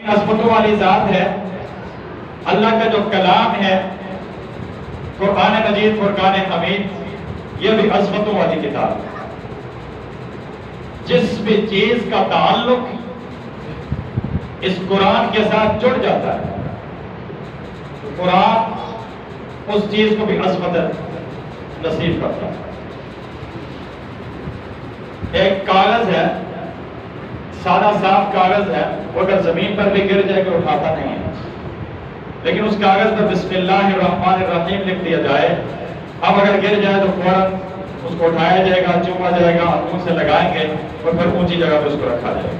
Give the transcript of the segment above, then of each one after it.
عظمتوں والی ذات ہے. اللہ کا جو کلام ہے قرآن مجید فرقان حمید، یہ بھی عظمتوں والی کتاب ہے. جس بھی چیز کا تعلق اس قرآن کے ساتھ جڑ جاتا ہے تو قرآن اس چیز کو بھی عظمت نصیب کرتا ہے. ایک کاغذ ہے، سادہ صاف کاغذ ہے، وہ اگر زمین پر بھی گر جائے کہ اٹھاتا نہیں ہے، لیکن اس کاغذ پر بسم اللہ الرحمن الرحیم لکھ دیا جائے، اب اگر گر جائے تو فوراً اس کو اٹھایا جائے گا، چوما جائے گا، منہ سے لگائیں گے اور پھر اونچی جگہ پہ اس کو رکھا جائے گا.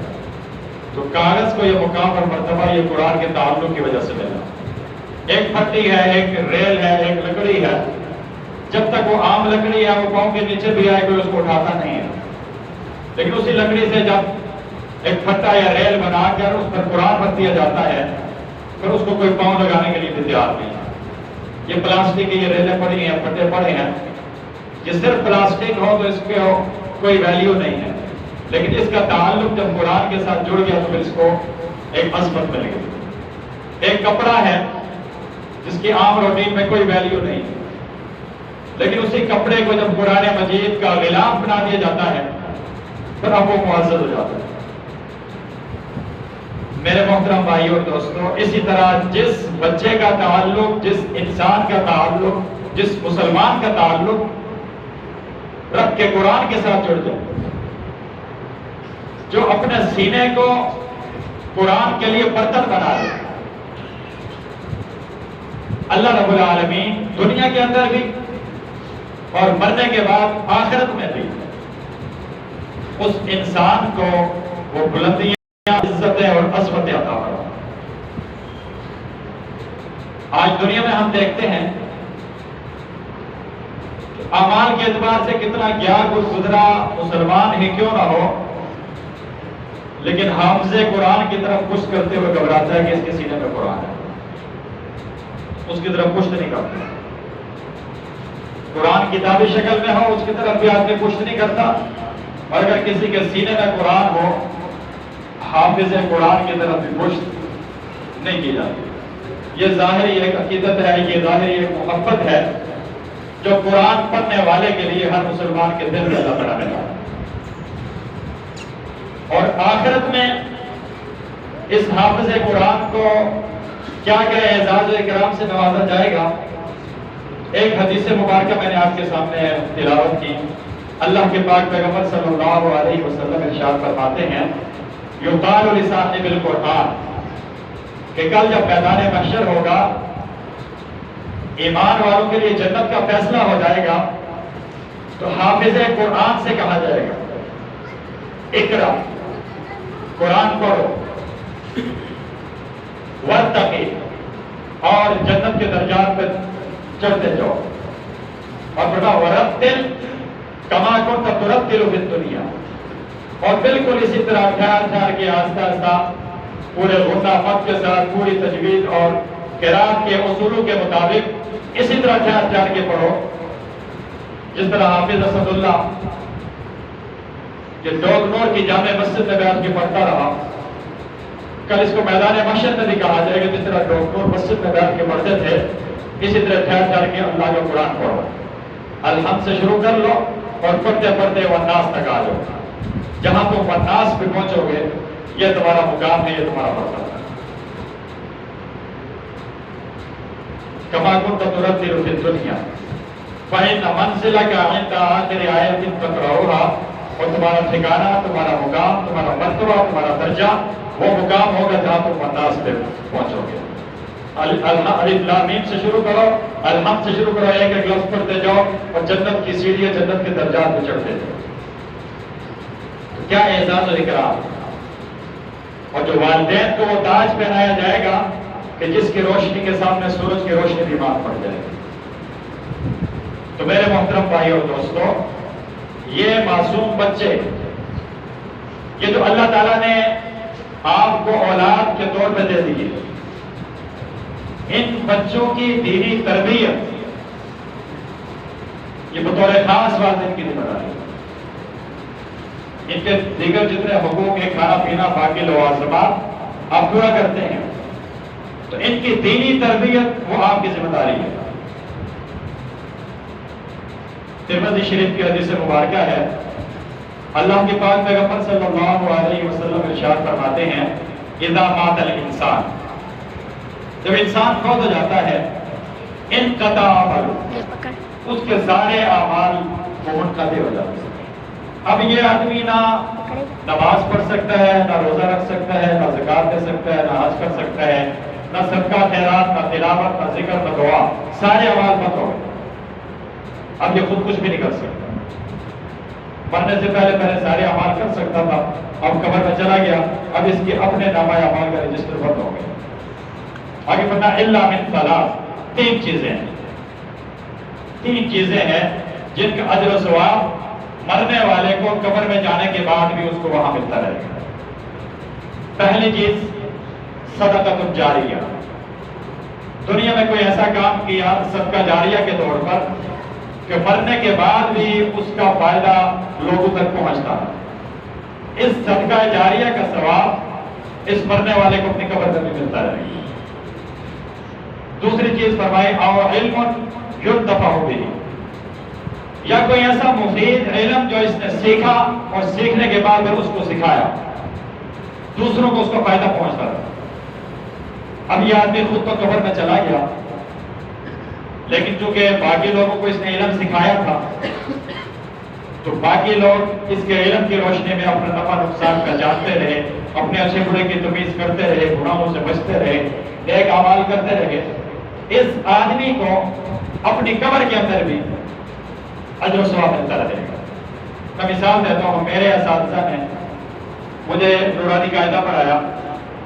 تو کاغذ کو یہ مقام اور مرتبہ یہ قرآن کے تعلق کی وجہ سے ملا. ایک پھٹی ہے، ایک ریل ہے، ایک لکڑی ہے، جب تک وہ عام لکڑی ہے وہ پاؤں کے نیچے بھی آئے کوئی اس کو اٹھاتا نہیں ہے، لیکن اسی لکڑی سے جب ایک پھٹا یا ریل بنا کر اس پر قرآن رکھ دیا جاتا ہے پھر اس کو کوئی پاؤں لگانے کے لیے بھی تیار نہیں ہے. یہ پلاسٹک کی یہ ریلیں پڑی ہیں، پھٹے پڑے ہیں، یہ صرف پلاسٹک ہو تو اس کے کوئی ویلیو نہیں ہے، لیکن اس کا تعلق جب قرآن کے ساتھ جڑ گیا تو پھر اس کو ایک عظمت مل گئی. ایک کپڑا ہے جس کی عام روٹین میں کوئی ویلیو نہیں ہے، لیکن اسی کپڑے کو جب قرآن مجید کا غلاف بنا دیا جاتا ہے پھر اب وہ معزز ہو جاتا ہے. میرے محترم بھائیوں اور دوستوں، اسی طرح جس بچے کا تعلق، جس انسان کا تعلق، جس مسلمان کا تعلق رب کے قرآن کے ساتھ جڑ جائے، جو اپنے سینے کو قرآن کے لیے برتن بنا دے، اللہ رب العالمین دنیا کے اندر بھی اور مرنے کے بعد آخرت میں بھی اس انسان کو وہ بلندیاں، عزتیں اور عظمتیں عطا فرمائے. آج دنیا میں ہم دیکھتے ہیں کہ اعمال کے اعتبار سے کتنا گیار گزرا مسلمان ہی کیوں نہ ہو، لیکن حافظ قرآن کی طرف پشت کرتے ہوئے گھبراتا ہے کہ اس کے سینے میں قرآن ہے، اس کی طرف پشت نہیں کرتا. قرآن کتابی شکل میں ہو اس کی طرف بھی آدمی پشت نہیں کرتا، اور اگر کسی کے سینے میں قرآن ہو حافظ قرآن کی طرف بھی پشت نہیں کی جاتی. یہ ظاہری ایک عقیدت ہے، یہ ظاہری ایک محبت ہے جو قرآن پڑھنے والے کے لیے ہر مسلمان کے دل میں اللہ تعالیٰ نے ڈالا. اور آخرت میں اس حافظ قرآن کو کیا اعزاز و اکرام سے نوازا جائے گا. ایک حدیث مبارکہ میں نے آپ کے سامنے تلاوت کی. اللہ کے پاک پیغمبر صلی اللہ علیہ وسلم ارشاد فرماتے ہیں یقال لصاحب القرآن، کہ کل جب میدان محشر ہوگا ایمان والوں کے لیے جنت کا فیصلہ ہو جائے گا تو حافظ قرآن سے کہا جائے گا اقرا، قرآن پڑھو، وارتقی، اور جنت کے درجات پہ چڑھتے جاؤ، اور بڑا ورتل کما کنت ترتل فی الدنیا، اور بالکل اسی طرح ٹھہر ٹھہر کے آہستہ آہستہ پورے غنہ مت کے ساتھ پوری تجوید اور قرات کے اصولوں کے مطابق اسی طرح ٹھہر ٹھہر کے پڑھو جس طرح حافظ اسد اللہ یہ ڈوگنور کی جامع مسجد میں بیٹھ کے پڑھتا رہا. کل اس کو میدان محشر میں بھی کہا جائے گا جس طرح ڈوگنور مسجد میں بیٹھ کے پڑھتے تھے اسی طرح ٹھہر ٹھہر کے اللہ کا قرآن پڑھو. الحمد سے شروع کر لو اور پڑھتے پڑھتے والناس تک آ جاؤ. جہاں تم والناس پہ پہنچو گے یہ تمہارا مقام ہے، یہ تمہارا مرتبہ ہے. کما کنت ترتل فی الدنیا فإن منزلک عند آخر آیۃ تقرؤها، اور تمہارا ٹھکانہ، تمہارا مقام، تمہارا مرتبہ، تمہارا درجہ وہ مقام ہوگا جہاں تم والناس پہ پہنچو گے. الف لام میم سے شروع کرو، الحمد سے شروع کرو، ایک ایک لفظ پڑھتے جاؤ اور جنت کی سیڑھی، جنت کے درجات پہ چڑھتے جاؤ. کیا اعزاز و اکرام. اور جو والدین کو وہ تاج پہنایا جائے گا کہ جس کی روشنی کے سامنے سورج کی روشنی بیمار پڑ جائے گی. تو میرے محترم بھائیوں اور دوستوں، یہ معصوم بچے، یہ جو اللہ تعالیٰ نے آپ کو اولاد کے طور پہ دے دیے، ان بچوں کی دینی تربیت یہ بطور خاص والدین کی ذمہ داری ہے. ان کے دیگر جتنے حقوق ہیں، کھانا پینا، باقی لوازمات، آپ پورا کرتے ہیں، تو ان کی دینی تربیت وہ آپ کی ذمہ داری ہے۔ ترمذی شریف کی حدیث مبارکہ ہے، اللہ کے پاک پیغمبر صلی اللہ علیہ وسلم ارشاد فرماتے ہیں اذا مات الانسان، جب انسان فوت ہو جاتا ہے انقطع عملہ، اس کے سارے اعمال منقطع ہو جاتے ہیں۔ اب یہ آدمی نہ نماز پڑھ سکتا ہے، نہ روزہ رکھ سکتا ہے، نہ زکوٰۃ دے سکتا ہے، نہ حج کر سکتا ہے، نہ صدقہ خیرات، نہ تلاوت، نہ ذکر، نہ دعا، سارے اعمال بند ہو گئے۔ اب یہ خود کچھ بھی نہیں کر سکتا، مرنے سے پہلے سارے اعمال کر سکتا تھا، اب قبر میں چلا گیا، اب اس کے اپنے نامہ اعمال کا رجسٹر بند ہو گیا۔ آگے بڑھنا الا من ثلاث، تین چیزیں ہیں جن کا اجر و ثواب مرنے والے کو قبر میں جانے کے بعد بھی اس کو وہاں ملتا رہے گا۔ پہلی چیز صدقۃ جاریہ، دنیا میں کوئی ایسا کام کیا صدقہ جاریہ کے طور پر کہ مرنے کے بعد بھی اس کا فائدہ لوگوں تک پہنچتا ہے، اس صدقہ جاریہ کا ثواب اس مرنے والے کو اپنی قبر میں بھی ملتا رہے گا۔ دوسری چیز فرمائی او علم ینتفع بہ، یا کوئی ایسا مفید علم جو اس نے سیکھا اور سیکھنے کے بعد پھر اس کو سکھایا، دوسروں کو اس کا فائدہ پہنچتا رہا۔ اب یہ آدمی خود تو قبر میں چلا گیا، لیکن چونکہ باقی لوگوں کو اس نے علم سکھایا تھا تو باقی لوگ اس کے علم کی روشنی میں اپنا نفع نقصان کا جانتے رہے، اپنے اچھے برے کی تمیز کرتے رہے، گناہوں سے بچتے رہے، نیک اعمال کرتے رہے۔ اس آدمی کو اپنی قبر کے اندر بھی اجر و ثواب ملتا رہے گا۔ میں مثال دیتا ہوں، میرے اساتذہ نے مجھے نورانی قاعدہ پڑھایا،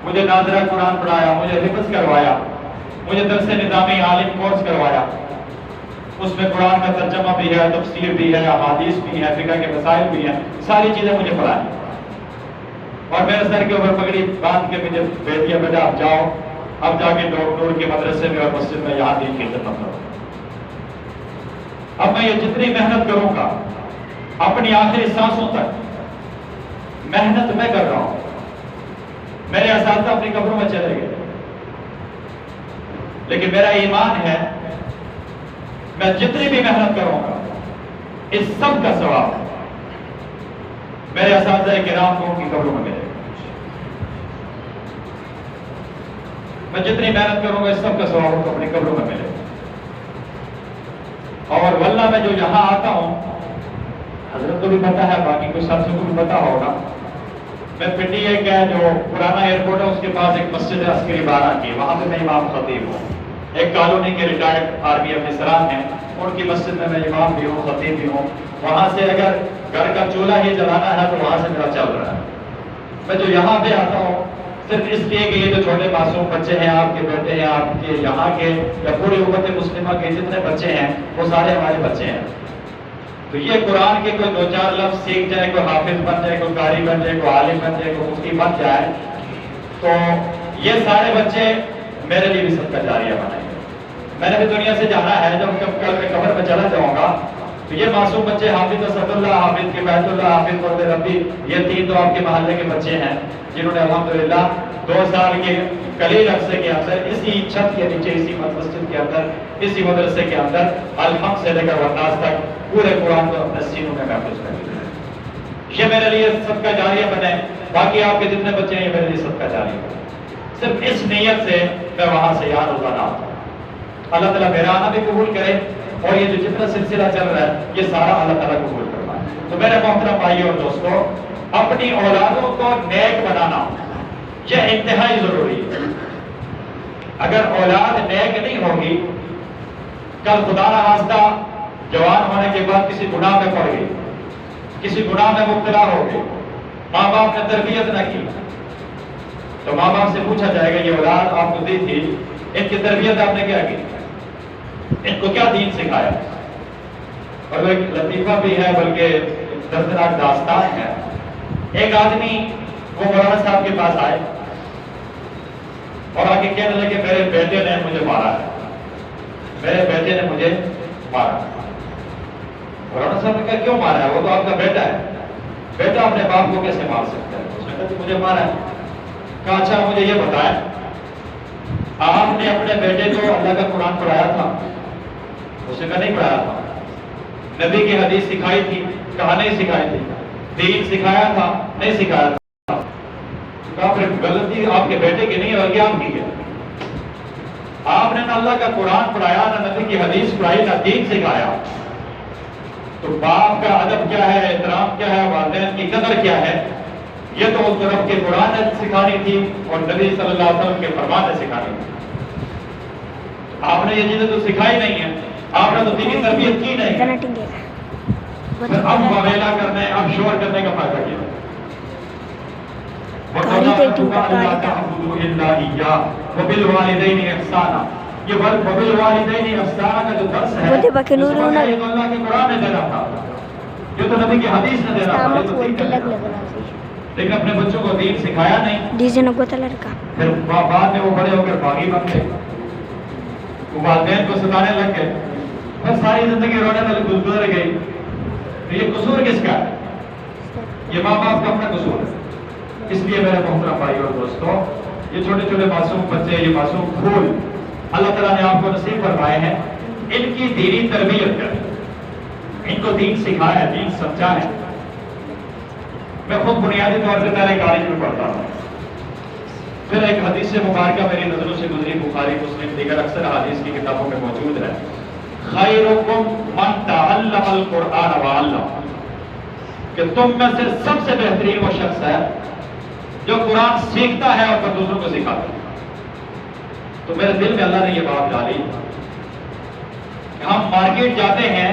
مجھے ناظرہ قرآن پڑھایا، مجھے حفظ کروایا، مجھے درس نظامی عالم کورس کروایا، اس میں قرآن کا ترجمہ بھی ہے، تفسیر بھی ہے، احادیث بھی ہے، فقہ کے مسائل بھی ہیں، ساری چیزیں مجھے پڑھائی، اور میرے سر کے اوپر پگڑی باندھ کے مجھے بھیج دیا، بیٹا آپ جاؤ، اب جا کے نور کے مدرسے میں اور مسجد میں یہاں دین کی خدمت کرو۔ اب میں یہ جتنی محنت کروں گا اپنی آخری سانسوں تک محنت میں کر رہا ہوں، میرے اساتذہ اپنی قبروں میں چلے گئے، لیکن میرا ایمان ہے میں جتنی بھی محنت کروں گا اس سب کا ثواب میرے اساتذہ کرام کو ان کی قبروں میں ملے گا۔ میں جتنی محنت کروں گا اس سب کا ثواب ان کو اپنی قبروں میں ملے گا۔ اور واللہ میں جو یہاں آتا ہوں، حضرت کو بھی پتا ہے، باقی کچھ ساتھیوں کو بھی پتا ہوگا، میں پنڈی ایک ہے جو پرانا ایئرپورٹ ہے اس کے پاس ایک مسجد ہے عسکری 12 کی، وہاں پہ میں امام خطیب ہوں۔ ایک کالونی کے ریٹائرڈ آرمی افسران ہیں، ان کی مسجد میں میں امام بھی ہوں، خطیب بھی ہوں۔ وہاں سے اگر گھر کا چولہا ہی جلانا ہے تو وہاں سے میرا چل رہا ہے۔ میں جو یہاں پہ آتا ہوں صرف اس لیے کہ یہ جو چھوٹے معصوم بچے ہیں، آپ کے بیٹے ہیں، آپ کے یہاں کے یا پوری امت مسلمہ کے جتنے بچے ہیں وہ سارے ہمارے بچے ہیں، تو یہ قرآن کے کوئی 2-4 لفظ سیکھ جائے، کوئی حافظ بن جائے، کوئی قاری بن جائے، کوئی عالم بن جائے، کوئی مفتی بن جائے، تو یہ سارے بچے میرے لیے بھی صدقہ جاریہ بنائیں گے۔ میں نے بھی دنیا سے جانا ہے، جب کل میں قبر میں چلا جاؤں گا تو یہ معصوم بچے حافظ اسد اللہ، حافظ کفایت اللہ، حافظ قرب ربی، یہ 3 تو آپ کے محلے کے بچے ہیں جنہوں نے الحمدللہ 2 سال کے قلیل عرصے کے اندر اسی چھت کے نیچے، اسی مسجد کے اندر، اسی مدرسے کے اندر الحمد سے لے کر والناس تک پورے قرآن کو اپنے سینوں میں محفوظ کر لیا۔ یہ میرے لیے صدقہ جاریہ بنے، باقی آپ کے جتنے بچے ہیں یہ میرے لیے صدقہ جاریہ بنے۔ صرف اس نیت سے میں وہاں سے یاد روزانہ آتا ہوں۔ اللہ تعالیٰ میرا آنا بھی قبول کرے، اور یہ جو جتنا سلسلہ چل رہا ہے یہ سارا اللہ تعالیٰ قبول فرمائے۔ تو میرے محترم بھائی اور دوستو، اپنی اولادوں کو نیک بنانا یہ انتہائی ضروری ہے۔ اگر اولاد نیک نہیں ہوگی، کل خدا نخواستہ جوان ہونے کے بعد کسی گناہ میں پڑ گئی، کسی گناہ میں مبتلا ہو گئی، ماں باپ نے تربیت نہ کی، تو ماں باپ سے پوچھا جائے گا یہ اولاد آپ کو دی تھی، ان کی تربیت آپ نے کیا کی، ان کو کیا دین سکھایا؟ اور وہ ایک لطیفہ بھی ہے، بلکہ دردناک داستان ہے۔ ایک آدمی وہ مولانا صاحب کے پاس آئے اور آگے کہنے لگے میرے بیٹے نے مجھے مارا ہے، میرے بیٹے نے مجھے مارا۔ مولانا صاحب نے کہا کیوں مارا ہے؟ وہ تو آپ کا بیٹا ہے، بیٹا اپنے باپ کو کیسے مار سکتا ہے؟ اس نے کہا مجھے مارا ہے۔ کہا اچھا مجھے یہ بتائیں آپ نے اپنے بیٹے کو اللہ کا قرآن پڑھایا تھا؟ اس نے کہا نہیں پڑھایا تھا۔ نبی کی حدیث سکھائی تھی؟ کہا نہیں سکھائی تھی۔ دین سکھایا تھا؟ نہیں سکھایا تھا۔ کہا پھر غلطی آپ کے بیٹے کی نہیں بلکہ آپ کی ہے۔ آپ نے نہ اللہ کا قرآن پڑھایا، نہ نبی کی حدیث پڑھائی، نہ دین سکھایا، تو باپ کا ادب کیا ہے، احترام کیا ہے، والدین کی قدر کیا ہے، یہ تو اس رب کے قرآن نے سکھانی تھی اور نبی صلی اللہ علیہ وسلم کے فرمان نے سکھانی تھی۔ آپ نے یہ چیزیں تو سکھائی نہیں ہیں، آپ نے تو دینی تربیت کی نہیں ہے، پھر اب وویلا کرنے، اب شور کرنے کا فائدہ کیا؟ وَبِالْوَالِدَيْنِ إِحْسَانًا، یہ وَبِالْوَالِدَيْنِ إِحْسَانًا کا جو درس ہے یہ تو اللہ کے قرآن نے دینا تھا، یہ تو نبی کی حدیث نے دینا تھا، لیکن اپنے بچوں کو دین سکھایا نہیں۔ پھر بعد میں وہ بڑے ہو کر باغی بن گئے، وہ والدین کو ستانے لگ گئے، پھر ساری زندگی رونے میں گزر گئی۔ تو یہ قصور کس کا ہے؟ یہ ماں باپ کا اپنا قصور ہے۔ اس لیے میرے محترم بھائی اور دوستوں، یہ چھوٹے چھوٹے معصوم بچے، یہ معصوم پھول اللہ تعالیٰ نے آپ کو نصیب فرمائے ہیں، ان کی دینی تربیت کریں، ان کو دین سکھایا ہے، دین سمجھا ہے۔ میں خود بنیادی طور سے پہلے کالج میں پڑھتا ہوں، پھر ایک حدیث مبارکہ میری نظروں سے گزری، بخاری مسلم دیگر اکثر حدیث کی کتابوں میں موجود ہے، خیرکم من تعلم القرآن وعلم، کہ تم میں سے سب سے بہترین وہ شخص ہے جو قرآن سیکھتا ہے اور پھر دوسروں کو سکھاتا ہے۔ تو میرے دل میں اللہ نے یہ بات ڈالی کہ ہم مارکیٹ جاتے ہیں،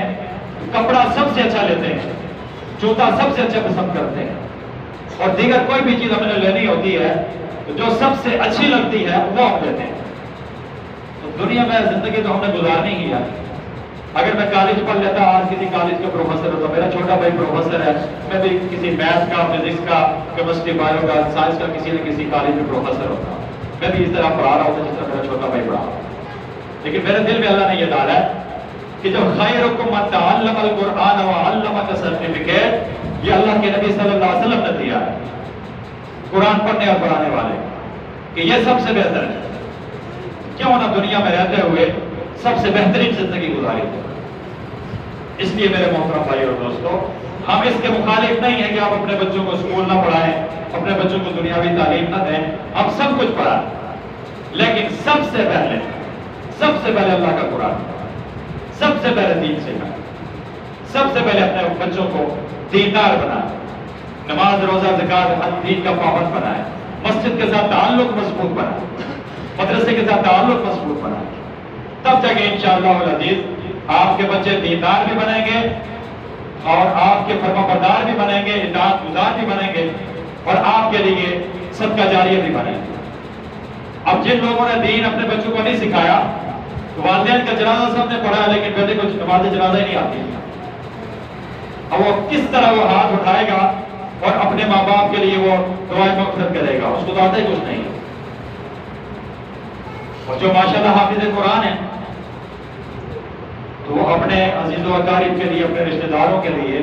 کپڑا سب سے اچھا لیتے ہیں، جوتا سب سے اچھا پسند کرتے ہیں، اور دیگر کوئی بھی چیز ہمیں لینی ہوتی ہے تو جو سب سے اچھی لگتی ہے وہ ہم لیتے ہیں۔ تو دنیا میں زندگی تو ہم نے گزارنی ہی ہے۔ اگر میں کالج پڑھ لیتا، آج کسی کالج کا پروفیسر ہوتا، میرا چھوٹا بھائی پروفیسر ہے، میں بھی کسی میتھ کا، فزکس کا، کیمسٹری، بایو کا، سائنس کا کسی نہ کسی کالج میں پروفیسر ہوتا، میں بھی اس طرح پڑھا رہا ہوتا جس طرح میرا چھوٹا بھائی پڑھا رہا۔ لیکن میرے دل میں اللہ نے یہ ڈالا ہے کہ جو خیرکم من تعلم القرآن وعلم کا سرٹیفکیٹ یہ اللہ کے نبی صلی اللہ علیہ وسلم نے دیا ہے قرآن پڑھنے اور پڑھانے والے، کہ یہ سب سے بہتر ہے۔ کیوں نہ دنیا میں رہتے ہوئے سب سے بہترین زندگی گزاری۔ اس لیے میرے محترم بھائی اور دوستو، ہم اس کے مخالف نہیں ہیں کہ آپ اپنے بچوں کو اسکول نہ پڑھائیں، اپنے بچوں کو دنیاوی تعلیم نہ دیں، ہم سب کچھ پڑھائیں، لیکن سب سے پہلے اللہ کا قرآن، سب سے پہلے دین سکھائیں، سب سے پہلے اپنے بچوں کو دیندار بنائیں، نماز روزہ زکات حج دین کا پابند بنائیں، مسجد کے ساتھ تعلق مضبوط بنائیں، مدرسے کے ساتھ تعلق مضبوط بنائیں، تب جا کے انشاءاللہ العزیز آپ کے بچے دیندار بھی بنیں گے اور آپ کے فرما بردار بھی بنیں گے، اطاعت گزار بھی بنیں گے، اور آپ کے لیے صدقہ جاریہ بھی بنیں گے۔ اب جن لوگوں نے دین اپنے بچوں کو نہیں سکھایا، والدین کا جنازہ سب نے پڑھا لیکن بیٹے کو نماز جنازہ ہی نہیں آتی، اب وہ کس طرح وہ ہاتھ اٹھائے گا اور اپنے ماں باپ کے لیے وہ دعائیں مغفرت کرے گا؟ اس کو تو آتا ہی کچھ نہیں ہے۔ اور جو ماشاءاللہ حافظ قرآن ہے تو وہ اپنے عزیز و اقارب کے لیے، اپنے رشتہ داروں کے لیے،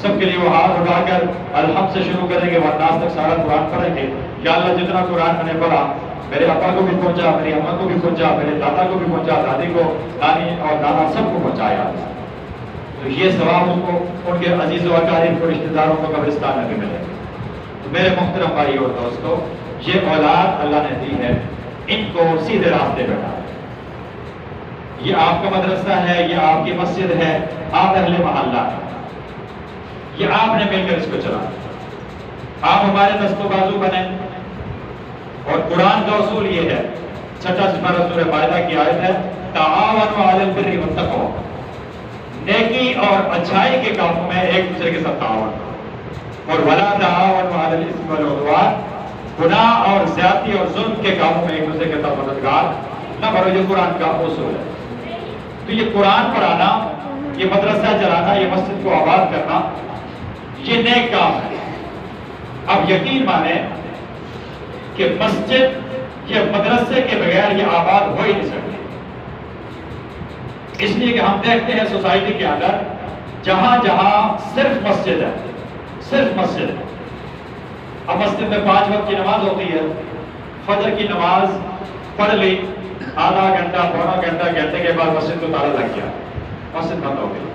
سب کے لیے وہ ہاتھ اٹھا کر الحمد سے شروع کریں گے، والناس تک سارا قرآن پڑھیں گے۔ یا اللہ جتنا قرآن میں نے پڑھا میرے ابا کو بھی پہنچا، میری اماں کو بھی پہنچا، میرے دادا کو بھی پہنچا، دادی کو، نانی اور دادا سب کو پہنچایا، تو یہ ثواب ان کو، ان کے عزیز و اقارب کو، رشتہ داروں کو قبرستان میں بھی ملے گا۔ تو میرے محترم بھائی اور دوستو، یہ اولاد اللہ نے دی ہے، ان کو سیدھے راستے پہ ڈالیں۔ یہ آپ کا مدرسہ ہے، یہ آپ کی مسجد ہے، آپ اہل محلہ ہے، یہ آپ نے مل کر اس کو چلانا۔ آپ ہمارے دست و بازو بنیں، اور قرآن کا اصول یہ ہے، 6 سپارہ سورہ مائدہ کی آیت ہے، تعاونوا علی البر والتقوی، نیکی اور اچھائی کے کاموں میں ایک دوسرے کے ساتھ تعاون، اور ولا تعاونوا علی الاثم والعدوان، گناہ اور زیادتی اور ظلم کے کاموں میں ایک دوسرے کے ساتھ مددگار نہ بنو۔ یہ قرآن کا اصول ہے۔ تو یہ قرآن پڑھانا، یہ مدرسہ چلانا، یہ مسجد کو آباد کرنا، یہ نیک کام ہے۔ اب یقین مانیں کہ مسجد یا مدرسے کے بغیر یہ آباد ہو ہی نہیں سکتی، اس لیے کہ ہم دیکھتے ہیں سوسائٹی کے اندر جہاں جہاں صرف مسجد ہے، صرف مسجد ہے، اب مسجد میں 5 وقت کی نماز ہوتی ہے، فجر کی نماز پڑھ لی، آدھا گھنٹہ پونا گھنٹہ گھنٹے کے بعد مسجد کو تالا لگ گیا، مسجد بند ہو گئی۔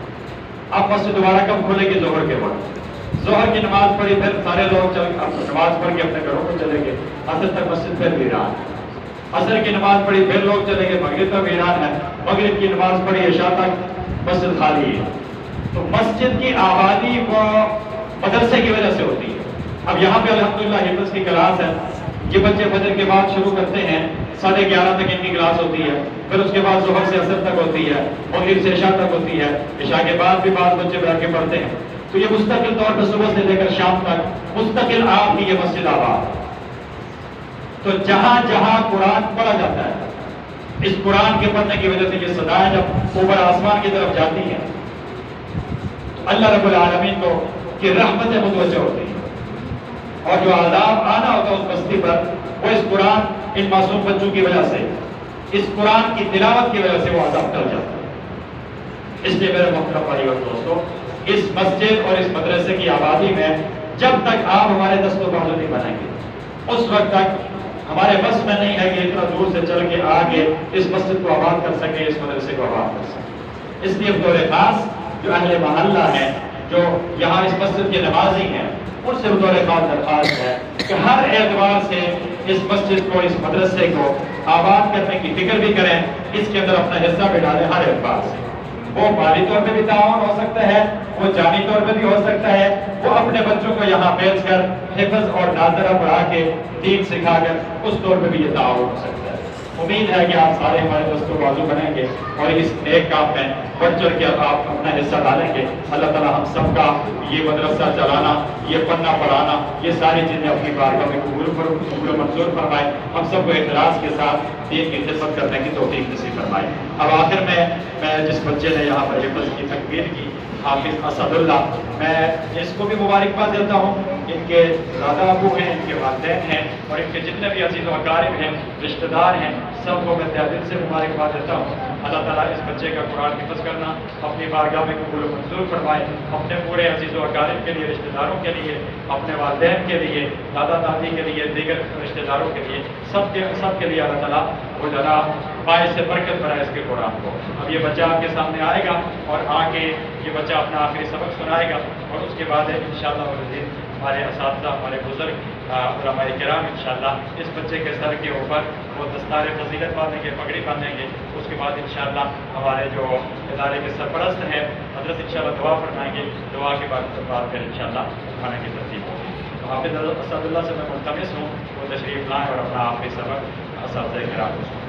اب مسجد دوبارہ کب کھلے گی؟ ظہر کے وقت۔ ظہر کی نماز پڑھی، پھر سارے لوگ نماز پڑھ کے اپنے گھروں کو چلے گئے، عصر تک مسجد پھر ویران۔ عصر کی نماز پڑھی، پھر لوگ چلے گئے، مغرب تک ویران ہے، مغرب کی نماز پڑھی، عشاء تک مسجد خالی ہے۔ تو مسجد کی آبادی وہ مدرسے کی وجہ سے ہوتی ہے۔ اب یہاں پہ الحمدللہ حفظ کی کلاس ہے، یہ بچے فجر کے بعد شروع کرتے ہیں، 11:30 تک ان کی کلاس ہوتی ہے، پھر اس کے بعد ظہر سے عصر تک ہوتی ہے، مغرب سے عشاء تک ہوتی ہے، عشاء کے بعد بھی بعض بچے بیٹھ کے پڑھتے ہیں۔ تو یہ مستقل طور پر صبح سے لے کر شام تک مستقل آپ کی یہ مسجد آباد۔ تو جہاں جہاں قرآن پڑھا جاتا ہے، اس قرآن کے پڑھنے کی وجہ سے یہ صدایں جب اوپر آسمان کی طرف جاتی ہیں تو اللہ رب العالمین کو کی رحمتیں متوجہ ہوتی ہیں، اور جو عذاب آنا ہوتا ہے اس بستی پر، وہ اس قرآن، ان معصوم بچوں کی وجہ سے، اس قرآن کی تلاوت کی وجہ سے وہ عذاب ٹل جاتا ہے۔ اس لیے میرے محترم بھائی اور دوستو، اس مسجد اور اس مدرسے کی آبادی میں جب تک آپ ہمارے دست و بازو نہیں بنائیں گے، اس وقت تک ہمارے بس میں نہیں ہے کہ اتنا دور سے چل کے آگے اس مسجد کو آباد کر سکیں، اس مدرسے کو آباد کر سکیں۔ اس لیے بطور خاص جو اہل محلہ ہیں، جو یہاں اس مسجد کے نمازی ہیں، ان سے بطور خاص درخواست ہے کہ ہر اعتبار سے اس مسجد کو، اس مدرسے کو آباد کرنے کی فکر بھی کریں، اس کے اندر اپنا حصہ بھی ڈالیں ہر اعتبار سے۔ وہ مالی طور پہ بھی تعاون ہو سکتا ہے، وہ جانی طور پہ بھی ہو سکتا ہے، وہ اپنے بچوں کو یہاں بھیج کر حفظ اور ناظرہ پڑھا کے دین سکھا کر اس طور پہ بھی یہ تعاون ہو سکتا ہے۔ امید ہے کہ آپ سارے ہمارے دست و بازو بنیں گے اور اس نیک کام میں بڑھ چڑھ کے آپ اپنا حصہ ڈالیں گے۔ اللہ تعالیٰ ہم سب کا یہ مدرسہ چلانا، یہ پڑھنا پڑھانا، یہ ساری چیزیں اپنی بارگاہ میں قبول و منظور فرمائے، ہم سب کو اخلاص کے ساتھ دین کی خدمت کرنے کی توفیق نصیب فرمائے۔ اب آخر میں جس بچے نے یہاں پر حفظ کی تکبیر کی، حافظ اسد اللہ، میں اس کو بھی مبارکباد دیتا ہوں۔ ان کے دادا ابو ہیں، ان کے والدین ہیں، اور ان کے جتنے بھی عزیز و اقارب ہیں، رشتہ دار ہیں، سب کو میں تہ دل سے مبارکباد دیتا ہوں۔ اللہ تعالیٰ اس بچے کا قرآن حفظ کرنا اپنی بارگاہ میں قبول و منظور فرمائے، اپنے پورے عزیز و اقارب کے لیے، رشتہ داروں کے لیے، اپنے والدین کے لیے، دادا دادی کے لیے، دیگر رشتہ داروں کے لیے، سب کے لیے اللہ تعالیٰ وہ ذرا باعث سے برکت بنائے اس کے قرآن کو۔ اب یہ بچہ آپ کے سامنے آئے گا اور آ کے یہ بچہ اپنا آخری سبق سنائے گا، اور اس کے بعد انشاءاللہ العزیز ہمارے اساتذہ، ہمارے بزرگ علماء کرام انشاءاللہ اس بچے کے سر کے اوپر وہ دستار فضیلت باندھیں گے، پگڑی باندھیں گے۔ اس کے بعد انشاءاللہ ہمارے جو ادارے کے سرپرست ہیں حضرت انشاءاللہ دعا فرمائیں گے، دعا کے بعد پھر انشاءاللہ کھانے کی ترتیب ہوگی۔ تو حافظ اسد اللہ سے میں ملتمس ہوں وہ تشریف لائیں اور اپنا آخری سبق اساتذہ کرام کو سنائیں۔